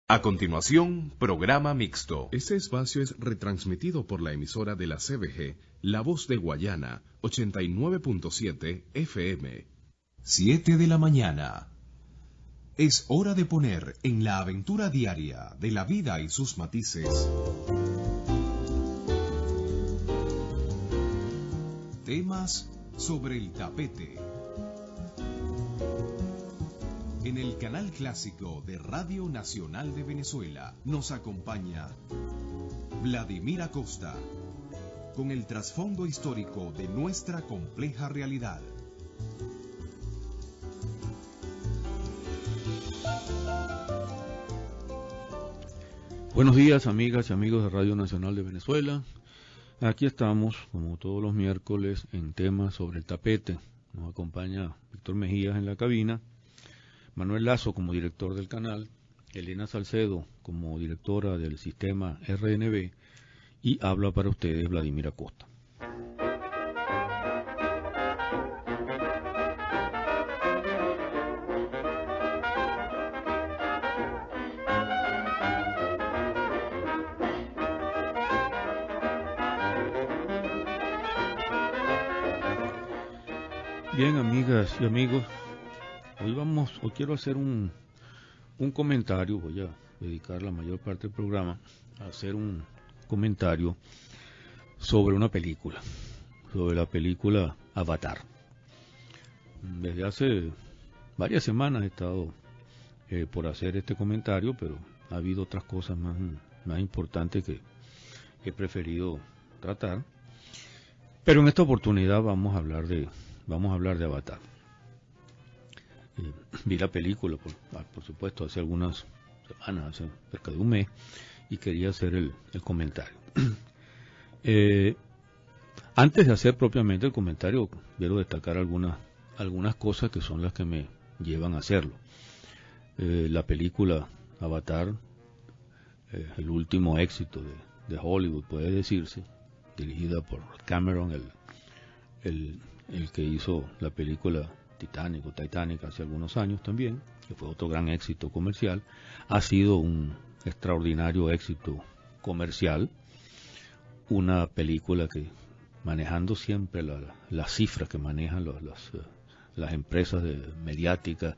A continuación, programa mixto. Este espacio es retransmitido por la emisora de la CBG, La Voz de Guayana, 89.7 FM. 7 de la mañana. Es hora de poner en la aventura diaria de la vida y sus matices temas sobre el tapete. En el canal clásico de Radio Nacional de Venezuela nos acompaña Vladimir Acosta, con el trasfondo histórico de nuestra compleja realidad. Buenos días, amigas y amigos de Radio Nacional de Venezuela. Aquí estamos, como todos los miércoles, en temas sobre el tapete. Nos acompaña Víctor Mejías en la cabina, Manuel Lazo como director del canal, Elena Salcedo como directora del sistema RNB, y habla para ustedes Vladimir Acosta. Bien, amigas y amigos, hoy quiero hacer un comentario. Voy a dedicar la mayor parte del programa a hacer un comentario sobre una película, sobre la película Avatar. Desde hace varias semanas he estado por hacer este comentario, pero ha habido otras cosas más importantes que he preferido tratar. Pero en esta oportunidad vamos a hablar de Avatar. Vi la película, por supuesto, hace algunas semanas, hace cerca de un mes, y quería hacer el comentario. Antes de hacer propiamente el comentario, quiero destacar algunas cosas que son las que me llevan a hacerlo. La película Avatar, el último éxito de Hollywood, puede decirse, dirigida por Cameron, el que hizo la película Titanic hace algunos años también, que fue otro gran éxito comercial, ha sido un extraordinario éxito comercial, una película que, manejando siempre las cifras que manejan las empresas mediáticas,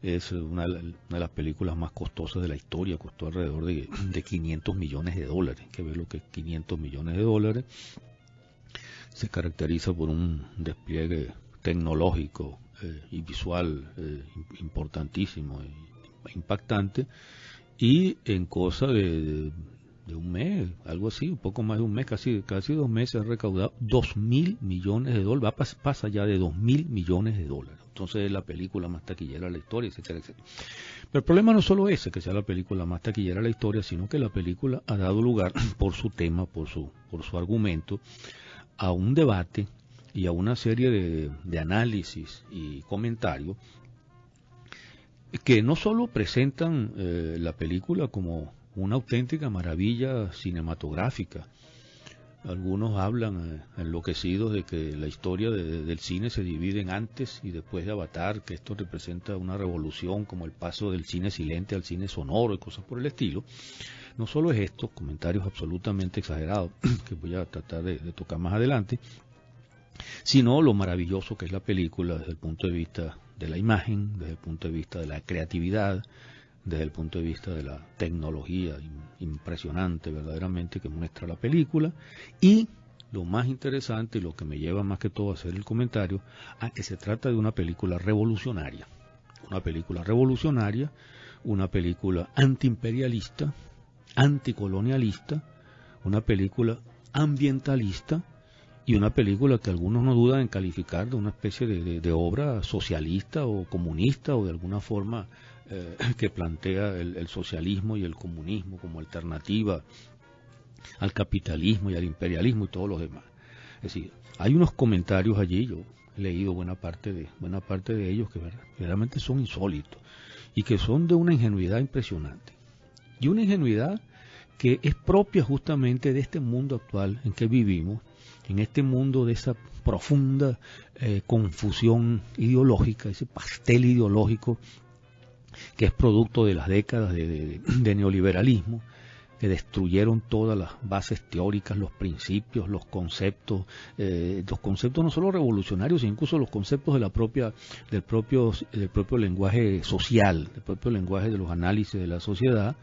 es una de las películas más costosas de la historia. Costó alrededor de $500 millones. Hay que ver lo que es $500 millones. Se caracteriza por un despliegue tecnológico y visual importantísimo e impactante, y en cosa de un mes, algo así, un poco más de un mes, casi 2 meses, ha recaudado $2.000 millones, pasa ya de $2.000 millones. Entonces es la película más taquillera de la historia, etcétera, etcétera. Pero el problema no solo ese, que sea la película más taquillera de la historia, sino que la película ha dado lugar, por su tema, por su argumento, a un debate y a una serie de análisis y comentarios que no solo presentan la película como una auténtica maravilla cinematográfica. Algunos hablan enloquecidos de que la historia del cine se divide en antes y después de Avatar, que esto representa una revolución, como el paso del cine silente al cine sonoro y cosas por el estilo. No solo es esto, comentarios absolutamente exagerados que voy a tratar de tocar más adelante, sino lo maravilloso que es la película desde el punto de vista de la imagen, desde el punto de vista de la creatividad, desde el punto de vista de la tecnología impresionante verdaderamente que muestra la película, y lo más interesante y lo que me lleva más que todo a hacer el comentario, a que se trata de una película revolucionaria, una película antiimperialista, anticolonialista, una película ambientalista, y una película que algunos no dudan en calificar de una especie de obra socialista o comunista, o de alguna forma que plantea el socialismo y el comunismo como alternativa al capitalismo y al imperialismo y todos los demás. Es decir, hay unos comentarios allí, yo he leído buena parte de ellos, que verdaderamente son insólitos y que son de una ingenuidad impresionante, y una ingenuidad que es propia justamente de este mundo actual en que vivimos, en este mundo de esa profunda confusión ideológica, ese pastel ideológico que es producto de las décadas de neoliberalismo, que destruyeron todas las bases teóricas, los principios, los conceptos no solo revolucionarios, sino incluso los conceptos de del propio lenguaje social, del propio lenguaje de los análisis de la sociedad,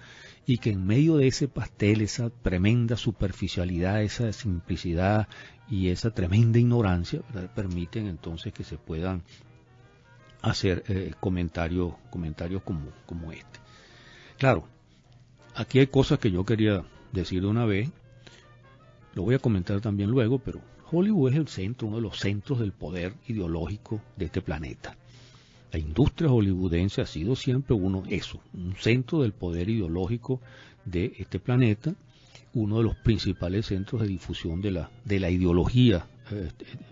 y que en medio de ese pastel, esa tremenda superficialidad, esa simplicidad y esa tremenda ignorancia, ¿verdad?, permiten entonces que se puedan hacer comentarios como este. Claro, aquí hay cosas que yo quería decir de una vez, lo voy a comentar también luego, pero Hollywood es el centro, uno de los centros del poder ideológico de este planeta. La industria hollywoodense ha sido siempre un centro del poder ideológico de este planeta, uno de los principales centros de difusión de la ideología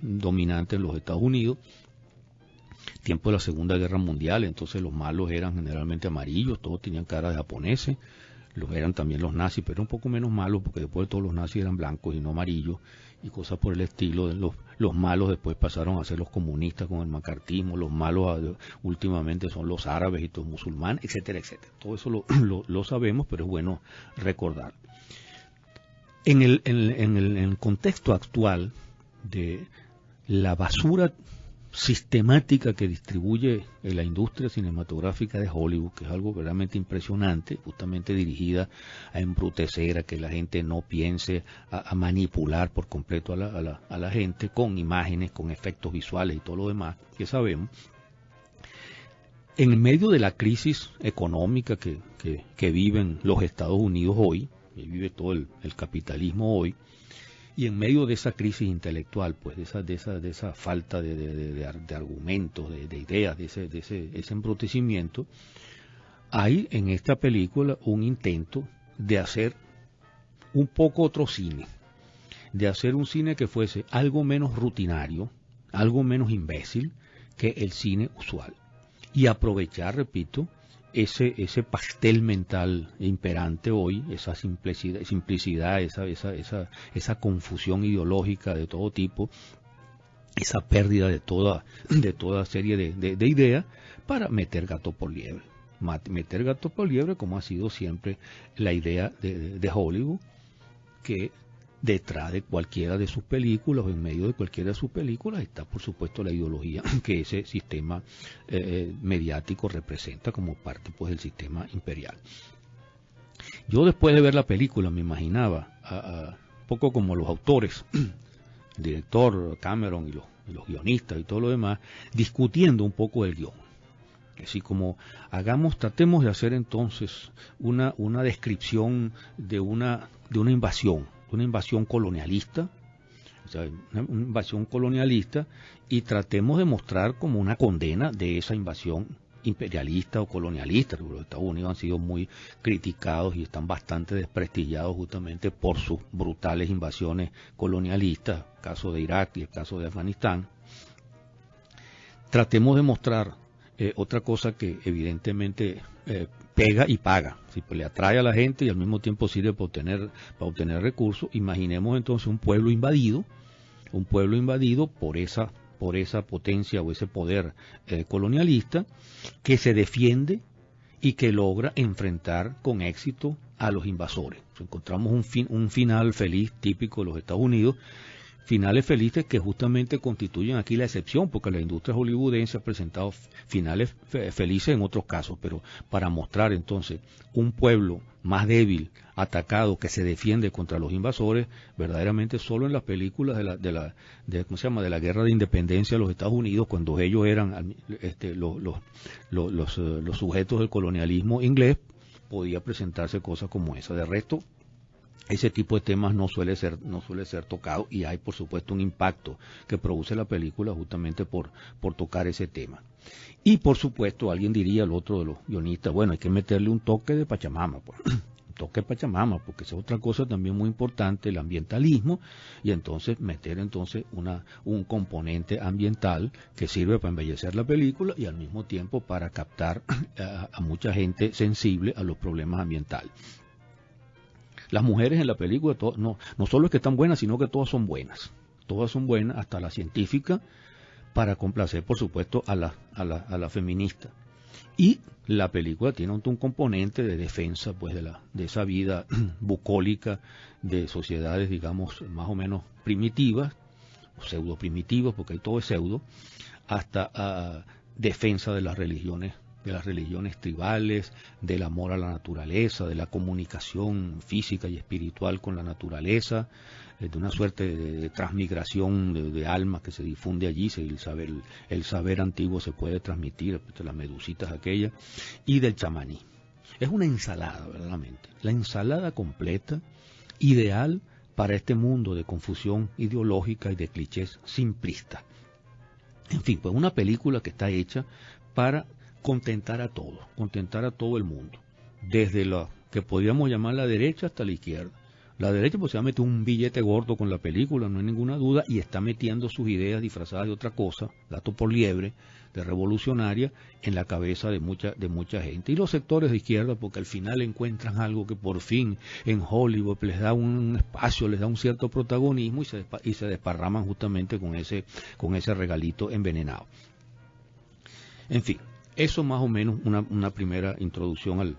dominante en los Estados Unidos. Tiempo de la Segunda Guerra Mundial, entonces los malos eran generalmente amarillos, todos tenían cara de japoneses, eran también los nazis, pero un poco menos malos porque después todos los nazis eran blancos y no amarillos y cosas por el estilo. Los malos después pasaron a ser los comunistas con el macartismo, los malos últimamente son los árabes y los musulmanes, etcétera, etcétera. Todo eso lo sabemos, pero es bueno recordar. En el contexto actual de la basura sistemática que distribuye la industria cinematográfica de Hollywood, que es algo realmente impresionante, justamente dirigida a embrutecer, a que la gente no piense, a manipular por completo a la gente con imágenes, con efectos visuales y todo lo demás que sabemos. En medio de la crisis económica que viven los Estados Unidos hoy, que vive todo el capitalismo hoy, y en medio de esa crisis intelectual, pues de esa falta de argumentos, de ideas, de ese embrutecimiento, hay en esta película un intento de hacer un poco otro cine, de hacer un cine que fuese algo menos rutinario, algo menos imbécil que el cine usual, y aprovechar, repito, ese pastel mental imperante hoy, esa simplicidad, esa confusión ideológica de todo tipo, esa pérdida de toda serie de ideas, para meter gato por liebre. Meter gato por liebre, como ha sido siempre la idea de Hollywood, que detrás de cualquiera de sus películas, o en medio de cualquiera de sus películas, está por supuesto la ideología que ese sistema mediático representa como parte pues del sistema imperial. Yo después de ver la película me imaginaba un poco como los autores, el director Cameron y los guionistas y todo lo demás, discutiendo un poco el guión. Así como tratemos de hacer entonces una descripción de una invasión colonialista, una invasión colonialista, y tratemos de mostrar como una condena de esa invasión imperialista o colonialista. Los Estados Unidos han sido muy criticados y están bastante desprestigiados justamente por sus brutales invasiones colonialistas, el caso de Irak y el caso de Afganistán. Tratemos de mostrar otra cosa que evidentemente pega y paga, si le atrae a la gente y al mismo tiempo sirve para obtener recursos. Imaginemos entonces un pueblo invadido por esa potencia o ese poder colonialista, que se defiende y que logra enfrentar con éxito a los invasores. Encontramos un final feliz típico de los Estados Unidos. Finales felices que justamente constituyen aquí la excepción, porque la industria hollywoodense ha presentado finales felices en otros casos, pero para mostrar entonces un pueblo más débil, atacado, que se defiende contra los invasores, verdaderamente solo en las películas de la guerra de independencia de los Estados Unidos, cuando ellos eran los sujetos del colonialismo inglés, podía presentarse cosas como esa. De resto, ese tipo de temas no suele ser tocado, y hay por supuesto un impacto que produce la película justamente por tocar ese tema. Y por supuesto alguien diría, el otro de los guionistas, bueno, hay que meterle un toque de Pachamama, pues. Un toque de Pachamama, porque esa es otra cosa también muy importante, el ambientalismo, y entonces meter un componente ambiental que sirve para embellecer la película y al mismo tiempo para captar a mucha gente sensible a los problemas ambientales. Las mujeres en la película no solo es que están buenas, sino que todas son buenas, hasta la científica, para complacer por supuesto a la feminista. Y la película tiene un componente de defensa pues de esa vida bucólica de sociedades, digamos, más o menos primitivas, pseudo primitivas, porque todo es pseudo, hasta defensa de las religiones tribales, del amor a la naturaleza, de la comunicación física y espiritual con la naturaleza, de una suerte de transmigración de almas que se difunde allí, el saber antiguo se puede transmitir, las medusitas aquellas, y del chamaní. Es una ensalada, verdaderamente, la ensalada completa, ideal para este mundo de confusión ideológica y de clichés simplistas. En fin, pues una película que está hecha para contentar a todo el mundo, desde la que podríamos llamar la derecha hasta la izquierda. La derecha pues se va a meter un billete gordo con la película, no hay ninguna duda, y está metiendo sus ideas disfrazadas de otra cosa, gato por liebre, de revolucionaria, en la cabeza de mucha gente. Y los sectores de izquierda, porque al final encuentran algo que por fin en Hollywood les da un espacio, les da un cierto protagonismo y se desparraman justamente con ese regalito envenenado. En fin, eso más o menos una primera introducción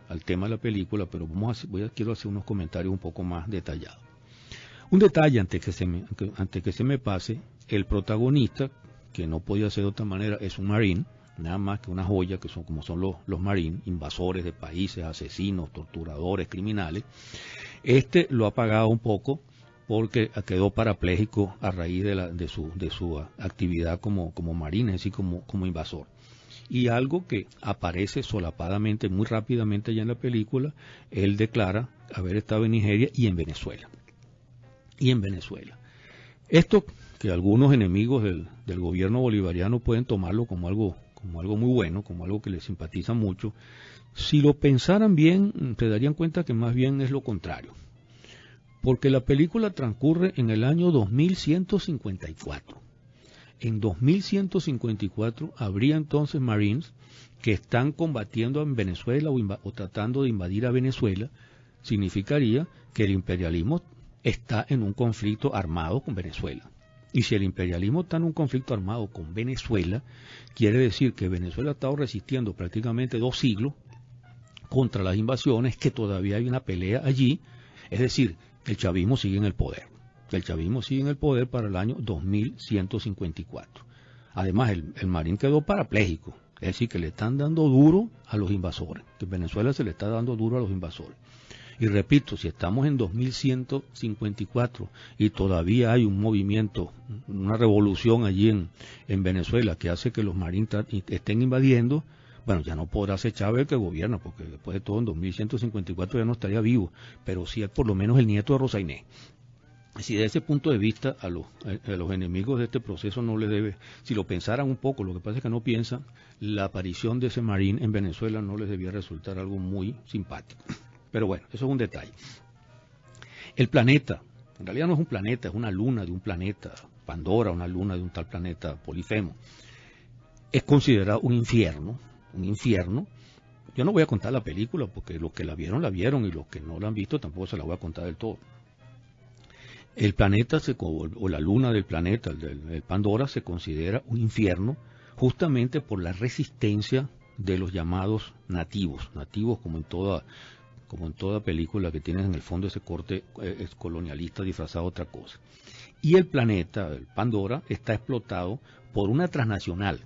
al tema de la película, pero quiero hacer unos comentarios un poco más detallados. Un detalle antes que se me pase, el protagonista, que no podía ser de otra manera, es un marín, nada más que una joya, que son como son los marines, invasores de países, asesinos, torturadores, criminales. Lo ha pagado un poco porque quedó parapléjico a raíz de su actividad como marín, es decir, como invasor. Y algo que aparece solapadamente, muy rápidamente ya en la película, él declara haber estado en Nigeria y en Venezuela. Esto que algunos enemigos del gobierno bolivariano pueden tomarlo como algo muy bueno, como algo que les simpatiza mucho, si lo pensaran bien, se darían cuenta que más bien es lo contrario. Porque la película transcurre en el año 2154. En 2154 habría entonces Marines que están combatiendo en Venezuela o tratando de invadir a Venezuela. Significaría que el imperialismo está en un conflicto armado con Venezuela. Y si el imperialismo está en un conflicto armado con Venezuela, quiere decir que Venezuela ha estado resistiendo prácticamente 2 siglos contra las invasiones, que todavía hay una pelea allí, es decir, el chavismo sigue en el poder. El chavismo sigue en el poder para el año 2154. Además, el marín quedó parapléjico, es decir, que le están dando duro a los invasores, que en Venezuela se le está dando duro a los invasores. Y repito, si estamos en 2154 y todavía hay un movimiento, una revolución allí en Venezuela que hace que los marines estén invadiendo, bueno, ya no podrá ser Chávez el que gobierna, porque después de todo en 2154 ya no estaría vivo, pero sí es por lo menos el nieto de Rosa Inés. Si desde ese punto de vista a los enemigos de este proceso no les debe, si lo pensaran un poco, lo que pasa es que no piensan, la aparición de ese marín en Venezuela no les debía resultar algo muy simpático. Pero bueno, eso es un detalle. El planeta, en realidad no es un planeta, es una luna de un planeta, Pandora, una luna de un tal planeta Polifemo. Es considerado un infierno. Yo no voy a contar la película porque los que la vieron y los que no la han visto tampoco se la voy a contar del todo. El planeta o la luna del planeta, el Pandora, se considera un infierno justamente por la resistencia de los llamados nativos como en toda película que tienen en el fondo ese corte colonialista disfrazado de otra cosa. Y el planeta, el Pandora, está explotado por una transnacional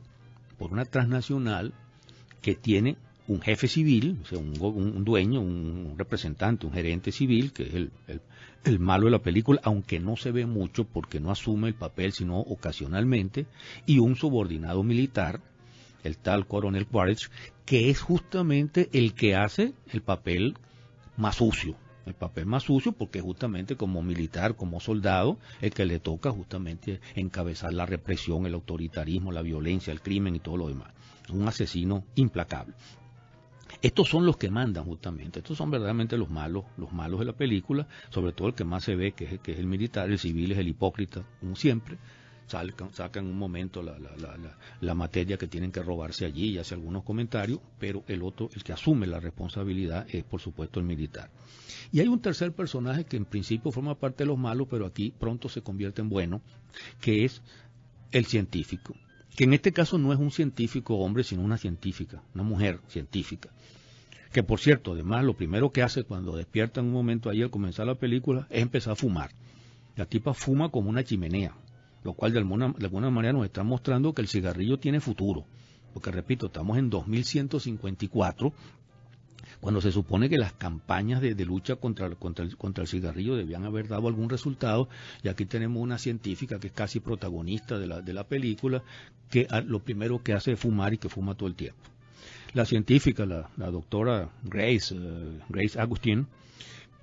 que tiene un jefe civil, o sea, un dueño, un representante, un gerente civil, que es el malo de la película, aunque no se ve mucho porque no asume el papel sino ocasionalmente, y un subordinado militar, el tal coronel Quaritch, que es justamente el que hace el papel más sucio porque justamente como militar, como soldado, el que le toca justamente encabezar la represión, el autoritarismo, la violencia, el crimen y todo lo demás. Un asesino implacable. Estos son los que mandan justamente, estos son verdaderamente los malos de la película, sobre todo el que más se ve que es el militar, el civil es el hipócrita, como siempre, sacan un momento la materia que tienen que robarse allí y hace algunos comentarios, pero el que asume la responsabilidad es por supuesto el militar. Y hay un tercer personaje que en principio forma parte de los malos, pero aquí pronto se convierte en bueno, que es el científico. que en este caso no es un científico hombre, sino una científica, una mujer científica, que por cierto, además, lo primero que hace cuando despierta en un momento ahí al comenzar la película es empezar a fumar. La tipa fuma como una chimenea, lo cual de alguna manera nos está mostrando que el cigarrillo tiene futuro, porque repito, estamos en 2154, cuando se supone que las campañas de lucha contra el cigarrillo debían haber dado algún resultado, y aquí tenemos una científica que es casi protagonista de la película, que lo primero que hace es fumar y que fuma todo el tiempo. La científica, la doctora Grace Agustín,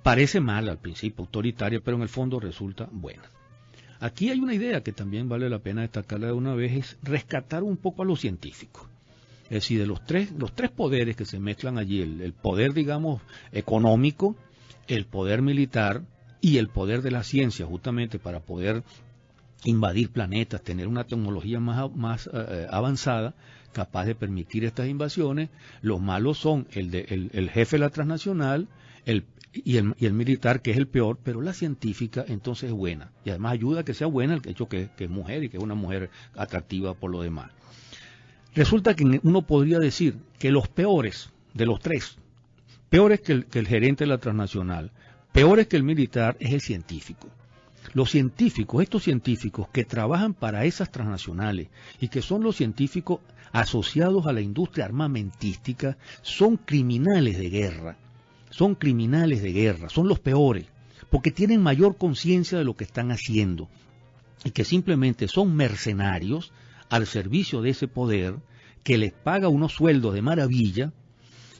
parece mala al principio, autoritaria, pero en el fondo resulta buena. Aquí hay una idea que también vale la pena destacarla de una vez, es rescatar un poco a los científicos. Es decir, de los tres poderes que se mezclan allí, el poder, digamos, económico, el poder militar y el poder de la ciencia, justamente para poder invadir planetas, tener una tecnología más avanzada, capaz de permitir estas invasiones. Los malos son el jefe de la transnacional y el militar, que es el peor, pero la científica entonces es buena. Y además ayuda a que sea buena el hecho que es mujer y que es una mujer atractiva por lo demás. Resulta que uno podría decir que los peores de los tres, peores que el gerente de la transnacional, peores que el militar, es el científico. Los científicos, estos científicos que trabajan para esas transnacionales y que son los científicos asociados a la industria armamentística, son criminales de guerra. Son criminales de guerra, son los peores, porque tienen mayor conciencia de lo que están haciendo y que simplemente son mercenarios al servicio de ese poder, que les paga unos sueldos de maravilla,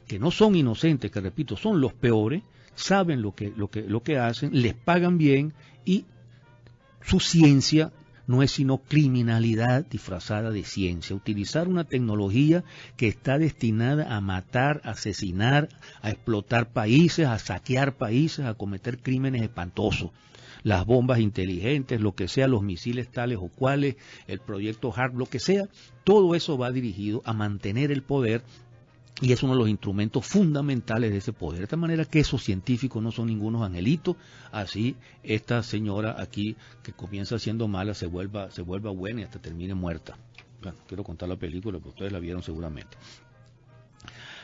que no son inocentes, que repito, son los peores, saben lo que hacen, les pagan bien, y su ciencia no es sino criminalidad disfrazada de ciencia. Utilizar una tecnología que está destinada a matar, a asesinar, a explotar países, a saquear países, a cometer crímenes espantosos. Las bombas inteligentes, lo que sea, los misiles tales o cuales, el proyecto HARP, lo que sea, todo eso va dirigido a mantener el poder, y es uno de los instrumentos fundamentales de ese poder. De esta manera que esos científicos no son ningunos angelitos, así esta señora aquí, que comienza siendo mala, se vuelva buena y hasta termine muerta. Bueno, quiero contar la película, porque ustedes la vieron seguramente.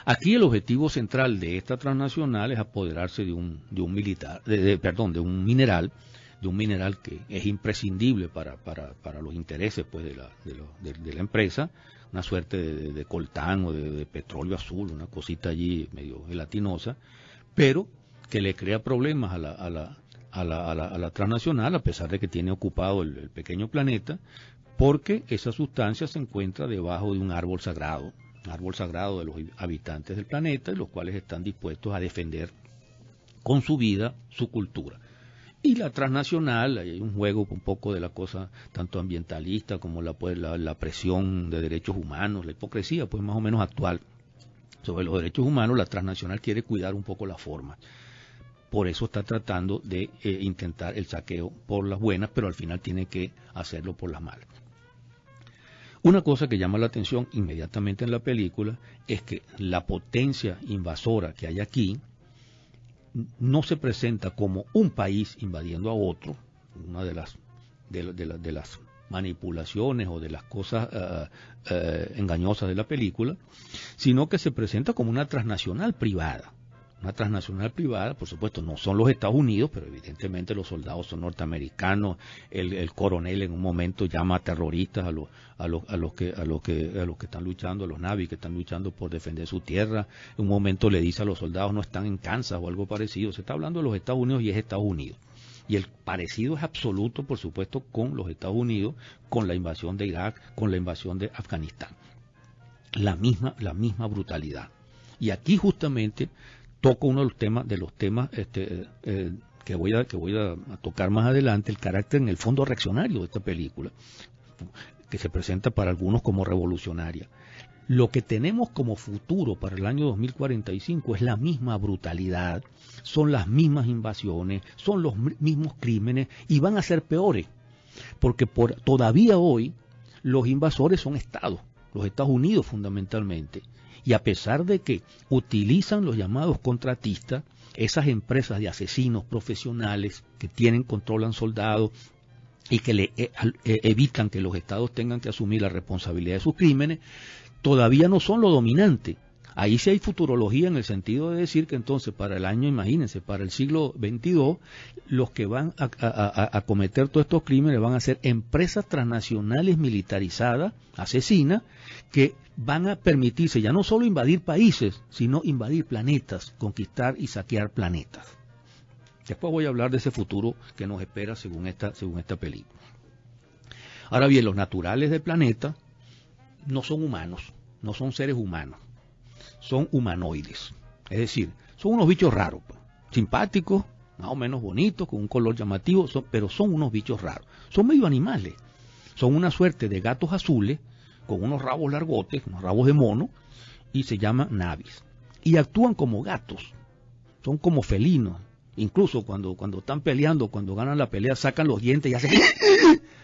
Aquí el objetivo central de esta transnacional es apoderarse de un mineral que es imprescindible para los intereses, pues, de la empresa, una suerte de coltán o de petróleo azul, una cosita allí medio gelatinosa, pero que le crea problemas a la transnacional, a pesar de que tiene ocupado el pequeño planeta, porque esa sustancia se encuentra debajo de un árbol sagrado de los habitantes del planeta, y los cuales están dispuestos a defender con su vida su cultura. Y la transnacional, hay un juego un poco de la cosa tanto ambientalista como la presión de derechos humanos, la hipocresía pues más o menos actual sobre los derechos humanos. La transnacional quiere cuidar un poco la forma. Por eso está tratando de intentar el saqueo por las buenas, pero al final tiene que hacerlo por las malas. Una cosa que llama la atención inmediatamente en la película es que la potencia invasora que hay aquí no se presenta como un país invadiendo a otro, una de las manipulaciones o de las cosas engañosas de la película, sino que se presenta como una transnacional privada. Una transnacional privada, por supuesto, no son los Estados Unidos, pero evidentemente los soldados son norteamericanos. El coronel en un momento llama a terroristas a los que están luchando, a los navis que están luchando por defender su tierra. En un momento le dice a los soldados no están en Kansas o algo parecido. Se está hablando de los Estados Unidos y es Estados Unidos. Y el parecido es absoluto, por supuesto, con los Estados Unidos, con la invasión de Irak, con la invasión de Afganistán. La misma brutalidad. Y aquí justamente toco uno de los temas que voy a tocar más adelante, el carácter en el fondo reaccionario de esta película, que se presenta para algunos como revolucionaria. Lo que tenemos como futuro para el año 2045 es la misma brutalidad, son las mismas invasiones, son los mismos crímenes, y van a ser peores, porque todavía hoy los invasores son estados, los Estados Unidos fundamentalmente. Y a pesar de que utilizan los llamados contratistas, esas empresas de asesinos profesionales que controlan soldados, y que evitan que los estados tengan que asumir la responsabilidad de sus crímenes, todavía no son lo dominante. Ahí sí hay futurología en el sentido de decir que entonces para el año, imagínense, para el siglo XXII, los que van a cometer todos estos crímenes van a ser empresas transnacionales militarizadas, asesinas, que van a permitirse ya no solo invadir países, sino invadir planetas, conquistar y saquear planetas. Después voy a hablar de ese futuro que nos espera según esta película. Ahora bien, los naturales del planeta no son humanos, no son seres humanos. Son humanoides, es decir, son unos bichos raros, simpáticos, más o menos bonitos, con un color llamativo, pero son unos bichos raros, son medio animales, son una suerte de gatos azules, con unos rabos largotes, unos rabos de mono, y se llaman Navis, y actúan como gatos, son como felinos, incluso cuando están peleando, cuando ganan la pelea, sacan los dientes y hacen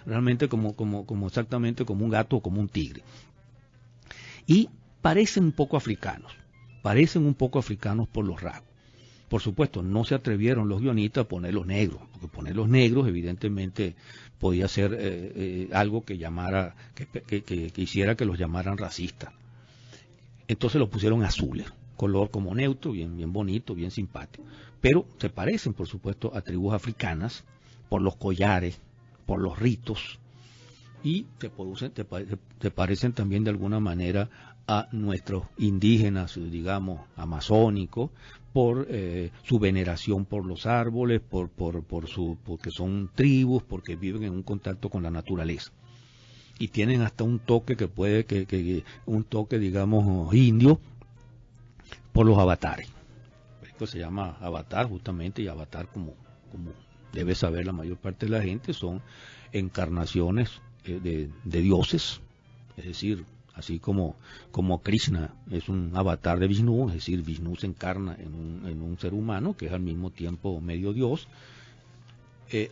realmente como exactamente como un gato o como un tigre, y parecen un poco africanos por los rasgos. Por supuesto, no se atrevieron los guionistas a ponerlos negros, porque ponerlos negros evidentemente podía ser algo que llamara, que hiciera que los llamaran racistas. Entonces los pusieron azules, color como neutro, bien bonito, bien simpático. Pero se parecen, por supuesto, a tribus africanas, por los collares, por los ritos, y te parecen también de alguna manera a nuestros indígenas, digamos, amazónicos, por su veneración por los árboles, porque son tribus, porque viven en un contacto con la naturaleza. Y tienen hasta un toque un toque, digamos, indio, por los avatares. Esto se llama avatar justamente, y avatar, como debe saber la mayor parte de la gente, son encarnaciones de dioses, es decir, así como Krishna es un avatar de Vishnu, es decir, Vishnu se encarna en un ser humano que es al mismo tiempo medio dios.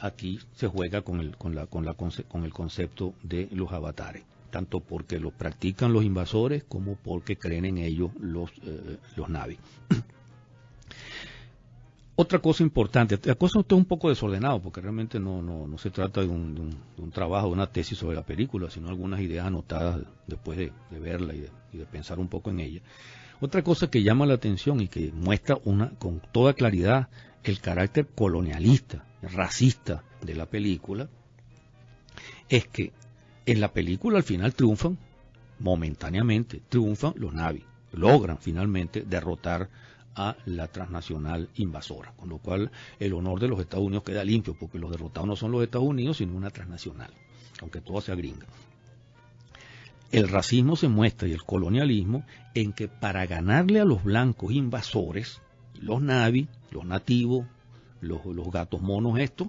Aquí se juega con el concepto de los avatares, tanto porque lo practican los invasores como porque creen en ellos los Navi. Otra cosa importante, la cosa está un poco desordenado porque realmente no se trata de un trabajo, de una tesis sobre la película, sino algunas ideas anotadas después de verla y de pensar un poco en ella. Otra cosa que llama la atención y que muestra con toda claridad el carácter colonialista, racista de la película, es que en la película al final momentáneamente triunfan los Navi, logran finalmente derrotar a la transnacional invasora, con lo cual el honor de los Estados Unidos queda limpio, porque los derrotados no son los Estados Unidos, sino una transnacional, aunque todo sea gringa. El racismo se muestra, y el colonialismo, en que para ganarle a los blancos invasores, los Navi, los nativos, los gatos monos estos,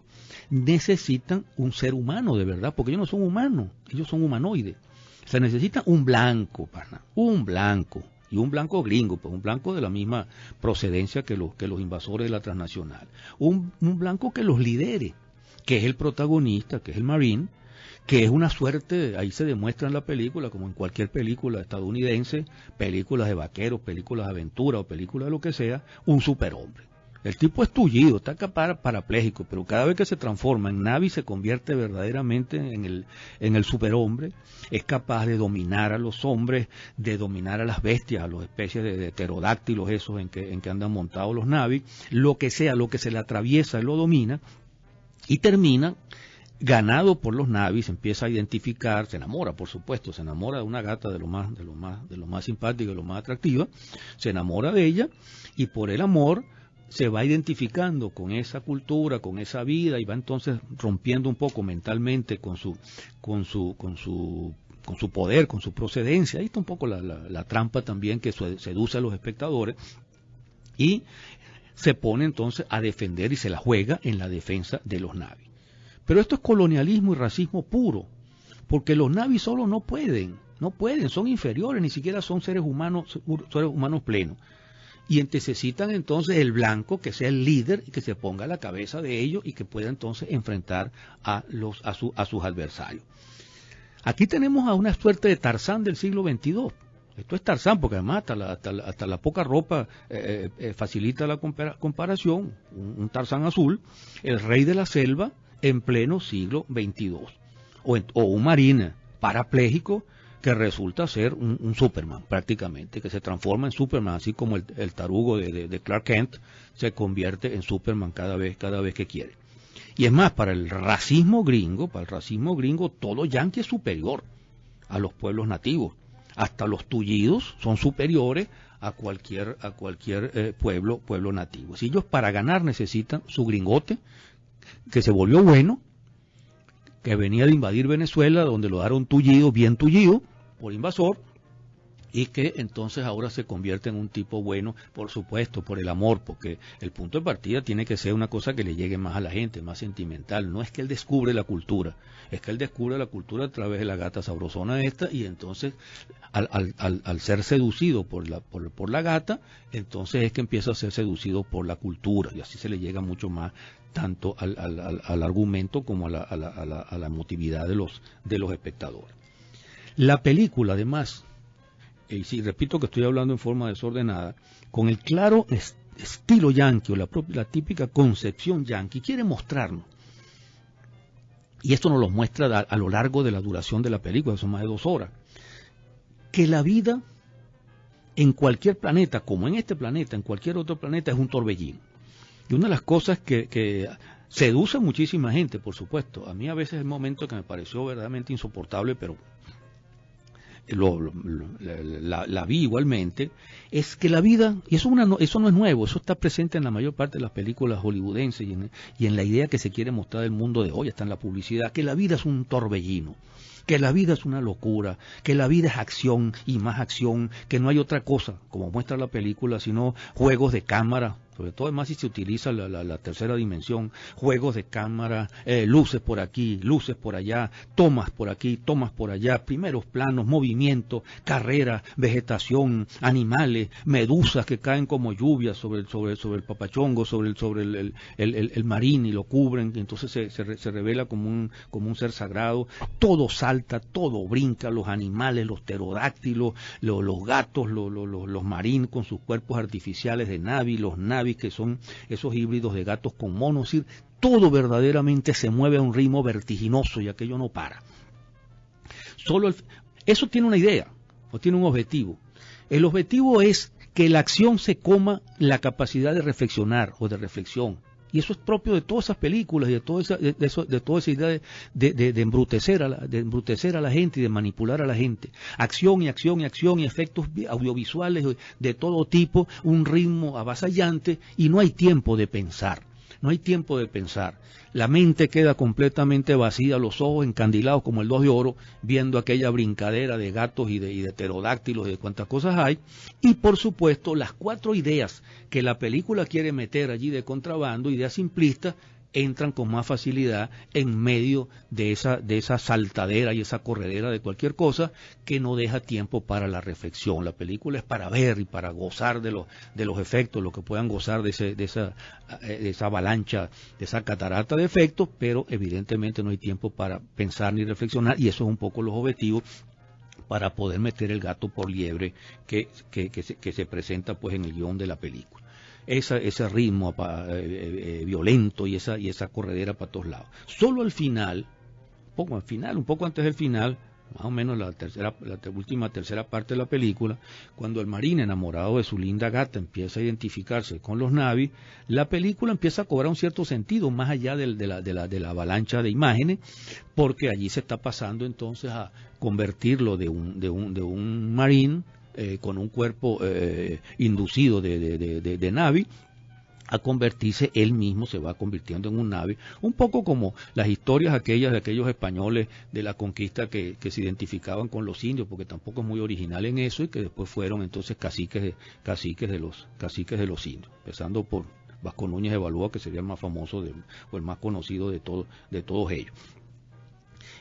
necesitan un ser humano de verdad, porque ellos no son humanos, ellos son humanoides. Se necesita un blanco, un blanco. Y un blanco gringo, pues un blanco de la misma procedencia que los invasores de la transnacional. Un blanco que los lidere, que es el protagonista, que es el Marine, que es una suerte, ahí se demuestra en la película, como en cualquier película estadounidense, películas de vaqueros, películas de aventura o películas de lo que sea, un superhombre. El tipo es tullido, está parapléjico, pero cada vez que se transforma en Navi se convierte verdaderamente en el superhombre. Es capaz de dominar a los hombres, de dominar a las bestias, a las especies de pterodáctilos esos en que andan montados los Navi. Lo que sea, lo que se le atraviesa, él lo domina y termina ganado por los Navi. Se empieza a identificar, se enamora, por supuesto, se enamora de una gata de lo más simpática, de lo más atractiva, se enamora de ella y por el amor se va identificando con esa cultura, con esa vida, y va entonces rompiendo un poco mentalmente con su poder, con su procedencia. Ahí está un poco la trampa también que seduce a los espectadores, y se pone entonces a defender y se la juega en la defensa de los Navi. Pero esto es colonialismo y racismo puro, porque los Navi solo no pueden, son inferiores, ni siquiera son seres humanos plenos. Y necesitan entonces el blanco que sea el líder y que se ponga a la cabeza de ellos y que pueda entonces enfrentar a sus adversarios. Aquí tenemos a una suerte de Tarzán del siglo XXII. Esto es Tarzán, porque además hasta la poca ropa facilita la comparación. Un Tarzán azul, el rey de la selva, en pleno siglo XXII. O un marine parapléjico que resulta ser un Superman prácticamente, que se transforma en Superman, así como el tarugo de Clark Kent se convierte en Superman cada vez que quiere. Y es más, para el racismo gringo, todo yanqui es superior a los pueblos nativos. Hasta los tullidos son superiores a cualquier pueblo nativo. Si ellos para ganar necesitan su gringote, que se volvió bueno, que venía de invadir Venezuela, donde lo daron tullido, bien tullido, por invasor, y que entonces ahora se convierte en un tipo bueno, por supuesto, por el amor, porque el punto de partida tiene que ser una cosa que le llegue más a la gente, más sentimental. No es que él descubre la cultura, es que él descubre la cultura a través de la gata sabrosona esta, y entonces al ser seducido por la gata, entonces es que empieza a ser seducido por la cultura, y así se le llega mucho más tanto al argumento como a la emotividad de los espectadores. La película, además, y sí, repito que estoy hablando en forma desordenada, con el claro estilo yanqui o la típica concepción yanqui, quiere mostrarnos, y esto nos lo muestra a lo largo de la duración de la película, son más de 2 horas, que la vida en cualquier planeta, como en este planeta, en cualquier otro planeta, es un torbellino. Y una de las cosas que seduce a muchísima gente, por supuesto, a mí a veces es el momento que me pareció verdaderamente insoportable, pero la vi igualmente, es que la vida, y eso no es nuevo, eso está presente en la mayor parte de las películas hollywoodenses y en la idea que se quiere mostrar del mundo de hoy, está en la publicidad, que la vida es un torbellino, que la vida es una locura, que la vida es acción y más acción, que no hay otra cosa, como muestra la película, sino juegos de cámara, sobre todo además si se utiliza la tercera dimensión, juegos de cámara, luces por aquí, luces por allá, tomas por aquí, tomas por allá, primeros planos, movimiento, carrera, vegetación, animales, medusas que caen como lluvia sobre el papachongo, sobre el marín y lo cubren, y entonces se revela como un ser sagrado. Todo salta, todo brinca, los animales, los pterodáctilos, los gatos, los marines con sus cuerpos artificiales de Navi, los Navi que son esos híbridos de gatos con monos, es decir, todo verdaderamente se mueve a un ritmo vertiginoso y aquello no para. Eso tiene una idea, o tiene un objetivo. El objetivo es que la acción se coma la capacidad de reflexionar o de reflexión. Y eso es propio de todas esas películas y de toda esa idea de embrutecer a la gente y de manipular a la gente. Acción y acción y acción y efectos audiovisuales de todo tipo, un ritmo avasallante y no hay tiempo de pensar. No hay tiempo de pensar. La mente queda completamente vacía, los ojos encandilados como el 2 de oro, viendo aquella brincadera de gatos y de pterodáctilos y de cuantas cosas hay. Y por supuesto, las 4 ideas que la película quiere meter allí de contrabando, ideas simplistas, entran con más facilidad en medio de esa saltadera y esa corredera de cualquier cosa que no deja tiempo para la reflexión. La película es para ver y para gozar de los efectos, lo que puedan gozar de esa avalancha, de esa catarata de efectos, pero evidentemente no hay tiempo para pensar ni reflexionar, y eso es un poco los objetivos para poder meter el gato por liebre que se presenta pues en el guión de la película. Ese ritmo violento y esa corredera para todos lados. Solo al final, un poco antes del final, más o menos la última tercera parte de la película, cuando el marine enamorado de su linda gata empieza a identificarse con los Navi, la película empieza a cobrar un cierto sentido más allá de la avalancha de imágenes, porque allí se está pasando entonces a convertirlo de un marine con un cuerpo inducido de Navi, a convertirse él mismo, se va convirtiendo en un Navi, un poco como las historias aquellas de aquellos españoles de la conquista que se identificaban con los indios, porque tampoco es muy original en eso, y que después fueron entonces caciques de los indios, empezando por Vasco Núñez de Balboa, que sería el más famoso o el más conocido de todos ellos.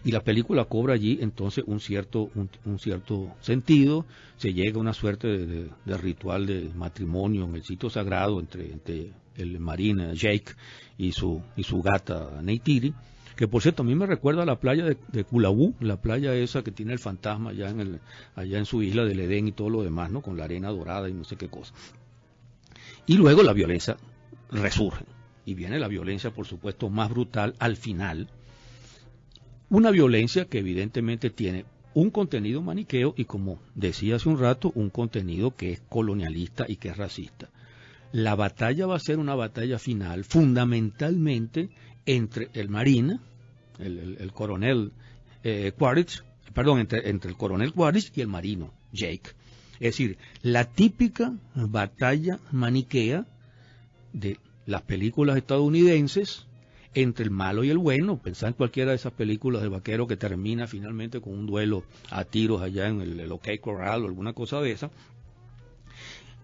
Y la película cobra allí entonces un cierto sentido, se llega a una suerte de ritual de matrimonio en el sitio sagrado entre el marine Jake y su gata Neytiri, que por cierto a mí me recuerda a la playa de Kulabú, la playa esa que tiene el fantasma allá en su isla del Edén y todo lo demás, ¿no? Con la arena dorada y no sé qué cosa. Y luego la violencia resurge. y viene la violencia, por supuesto, más brutal al final. Una violencia que evidentemente tiene un contenido maniqueo y, como decía hace un rato, un contenido que es colonialista y que es racista. La batalla va a ser una batalla final fundamentalmente entre el marine, el coronel Quaritch, entre el coronel Quaritch y el marino Jake. Es decir, la típica batalla maniquea de las películas estadounidenses entre el malo y el bueno. Pensá en cualquiera de esas películas de vaquero que termina finalmente con un duelo a tiros allá en el OK Corral o alguna cosa de esa.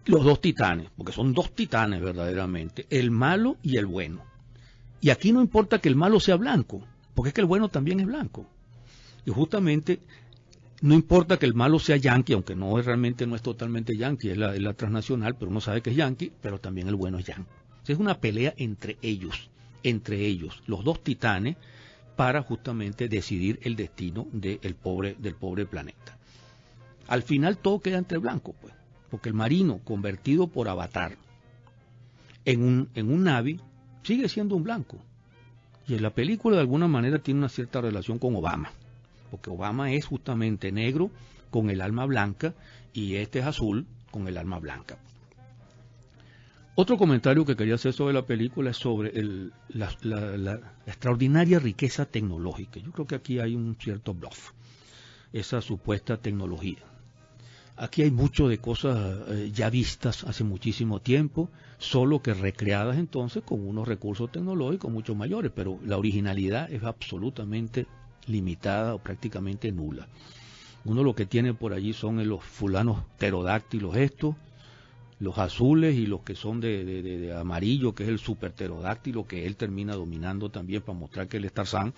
Los dos titanes, porque son dos titanes verdaderamente, el malo y el bueno. Y aquí no importa que el malo sea blanco, porque es que el bueno también es blanco. Y justamente no importa que el malo sea yanqui, aunque no es realmente, no es totalmente yanqui, es la transnacional, pero uno sabe que es yanqui, pero también el bueno es yanqui. Es una pelea entre ellos, los dos titanes, para justamente decidir el destino del pobre planeta. Al final todo queda entre blancos, pues, porque el marino convertido por Avatar en un Na'vi sigue siendo un blanco. Y en la película de alguna manera tiene una cierta relación con Obama, porque Obama es justamente negro con el alma blanca y este es azul con el alma blanca. Otro comentario que quería hacer sobre la película es sobre la extraordinaria riqueza tecnológica. Yo creo que aquí hay un cierto bluff, esa supuesta tecnología. Aquí hay mucho de cosas ya vistas hace muchísimo tiempo, solo que recreadas entonces con unos recursos tecnológicos mucho mayores, pero la originalidad es absolutamente limitada o prácticamente nula. Uno lo que tiene por allí son los fulanos pterodáctilos estos, los azules y los que son de amarillo, que es el super pterodáctilo, que él termina dominando también para mostrar que él es Tarzán.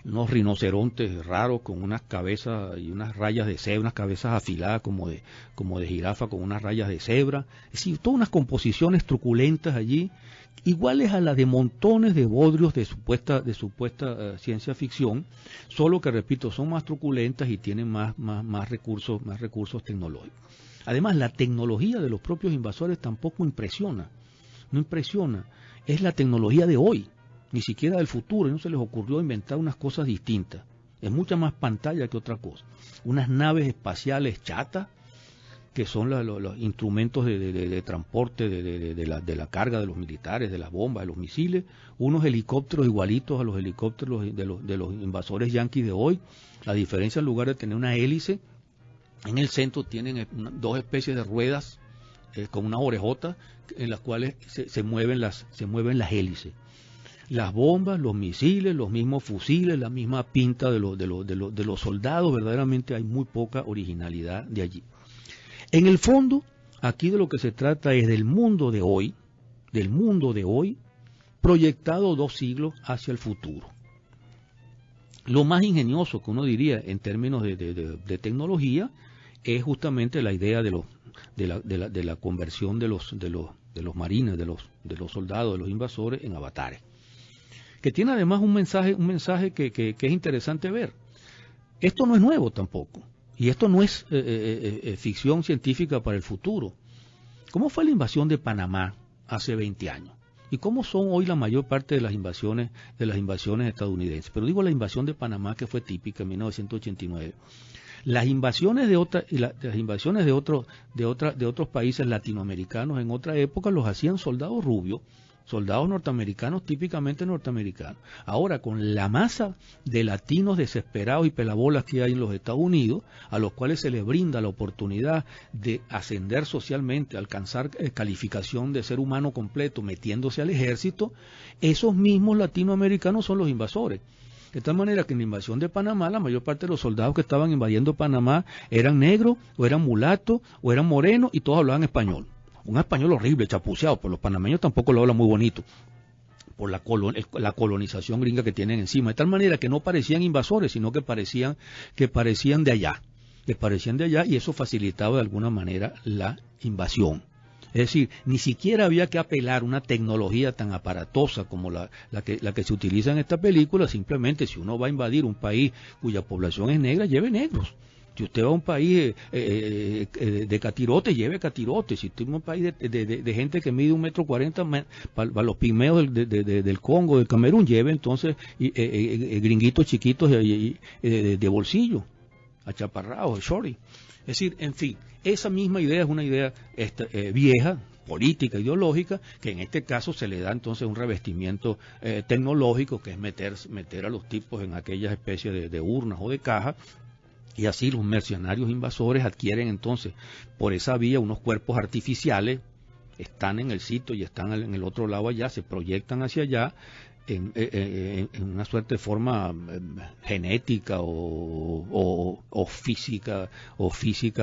Unos rinocerontes raros con unas cabezas y unas rayas de cebra, unas cabezas afiladas como de jirafa con unas rayas de cebra. Es decir, todas unas composiciones truculentas allí, iguales a las de montones de bodrios de supuesta ciencia ficción, solo que, repito, son más truculentas y tienen más recursos tecnológicos. Además, la tecnología de los propios invasores tampoco impresiona, no impresiona, es la tecnología de hoy, ni siquiera del futuro, y no se les ocurrió inventar unas cosas distintas, es mucha más pantalla que otra cosa. Unas naves espaciales chatas, que son los instrumentos de transporte de la carga de los militares, de las bombas, de los misiles, unos helicópteros igualitos a los helicópteros de los invasores yanquis de hoy. La diferencia, en lugar de tener una hélice, en el centro tienen dos especies de ruedas con una orejota en las cuales se mueven las hélices. Las bombas, los misiles, los mismos fusiles, la misma pinta de los soldados, verdaderamente hay muy poca originalidad de allí. En el fondo, aquí de lo que se trata es del mundo de hoy, proyectado 2 siglos hacia el futuro. Lo más ingenioso que uno diría en términos de tecnología es justamente la idea de la conversión de los marines, de los soldados, de los invasores en avatares, que tiene además un mensaje que es interesante ver. Esto no es nuevo tampoco, y esto no es ficción científica para el futuro. ¿Cómo fue la invasión de Panamá hace 20 años? ¿Y cómo son hoy la mayor parte de las invasiones estadounidenses? Pero digo la invasión de Panamá, que fue típica en 1989. Las invasiones de otros países latinoamericanos en otra época los hacían soldados rubios, soldados norteamericanos, típicamente norteamericanos. Ahora, con la masa de latinos desesperados y pelabolas que hay en los Estados Unidos, a los cuales se les brinda la oportunidad de ascender socialmente, alcanzar calificación de ser humano completo, metiéndose al ejército, esos mismos latinoamericanos son los invasores. De tal manera que en la invasión de Panamá, la mayor parte de los soldados que estaban invadiendo Panamá eran negros, o eran mulatos, o eran morenos, y todos hablaban español. Un español horrible, chapuceado, pero los panameños tampoco lo hablan muy bonito, por la colonización gringa que tienen encima. De tal manera que no parecían invasores, sino que parecían de allá. Y eso facilitaba de alguna manera la invasión. Es decir, ni siquiera había que apelar a una tecnología tan aparatosa como la que se utiliza en esta película. Simplemente, si uno va a invadir un país cuya población es negra, lleve negros. Si usted va a un país de catirotes, lleve catirotes. Si usted va a un país de gente que mide 1,40 m, para los pigmeos del Congo, del Camerún, lleve entonces gringuitos chiquitos de bolsillo, achaparrados, shorty. Es decir, en fin, esa misma idea es una idea vieja, política, ideológica, que en este caso se le da entonces un revestimiento tecnológico, que es meter a los tipos en aquellas especies de urnas o de cajas. Y así los mercenarios invasores adquieren entonces por esa vía unos cuerpos artificiales, están en el sitio y están en el otro lado allá, se proyectan hacia allá en una suerte de forma genética o física